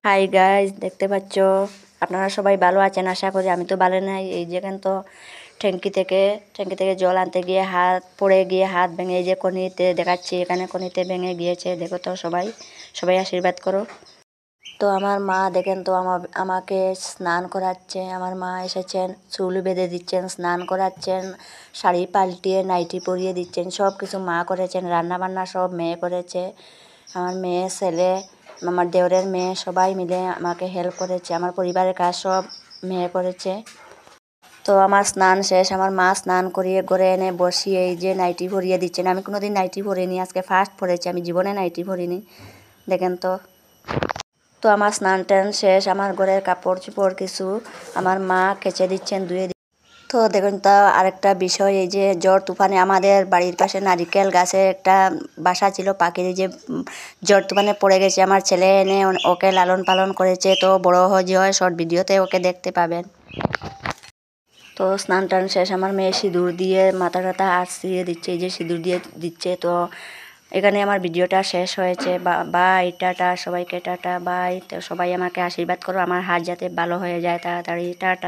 Hi guys, দেখতে পাচ্ছ আপনারা সবাই ভালো আছেন আশা করি। আমি তো ভালো নাই। এই যেখানে তো ট্যাঙ্কি থেকে জল আনতে গিয়ে হাত পড়ে গিয়ে হাত ভেঙে, এই যে কনিতে দেখাচ্ছি, এখানে কনিতে ভেঙে গিয়েছে। দেখো তো সবাই সবাই আশীর্বাদ করো। তো আমার মা দেখেন তো আমাকে স্নান করাচ্ছে। আমার মা এসেছেন, চুল বেঁধে দিচ্ছেন, স্নান করাচ্ছেন, শাড়ি পাল্টিয়ে নাইটি পরিয়ে দিচ্ছেন। সব কিছু মা করেছেন, রান্না বান্না সব মেয়ে করেছে। আমার মেয়ে, ছেলে, আমার দেওরের মেয়ে সবাই মিলে আমাকে হেল্প করেছে। আমার পরিবারের কাজ সব মেয়ে করেছে। তো আমার স্নান শেষ, আমার মা স্নান করিয়ে ঘরে এনে বসিয়ে এই যে নাইটি পরিয়ে দিচ্ছেন। আমি কোনোদিন নাইটি পরিনি, আজকে ফার্স্ট পরেছি। আমি জীবনে নাইটি পরিনি, দেখেন তো। তো আমার স্নান টান শেষ, আমার ঘরের কাপড় চোপড় কিছু আমার মা কেচে দিচ্ছেন, ধুয়ে। তো দেখুন তো আরেকটা বিষয়, এই যে ঝড় তুফানে আমাদের বাড়ির পাশে নারিকেল গাছে একটা বাসা ছিল পাখির, যে ঝড় তুফানে পড়ে গেছে। আমার ছেলে এনে ওকে লালন পালন করেছে। তো বড় হয় শর্ট ভিডিওতে ওকে দেখতে পাবেন। তো স্নান টান শেষ, আমার মেয়ে সিঁদুর দিয়ে মাথা টাথা আঁচড়িয়ে দিচ্ছে, এই যে সিঁদুর দিয়ে দিচ্ছে। তো এখানে আমার ভিডিওটা শেষ হয়েছে। বাই, টাটা সবাইকে, টাটা বাই। তো সবাই আমাকে আশীর্বাদ করো, আমার হাত যাতে ভালো হয়ে যায় তাড়াতাড়ি। টাটা।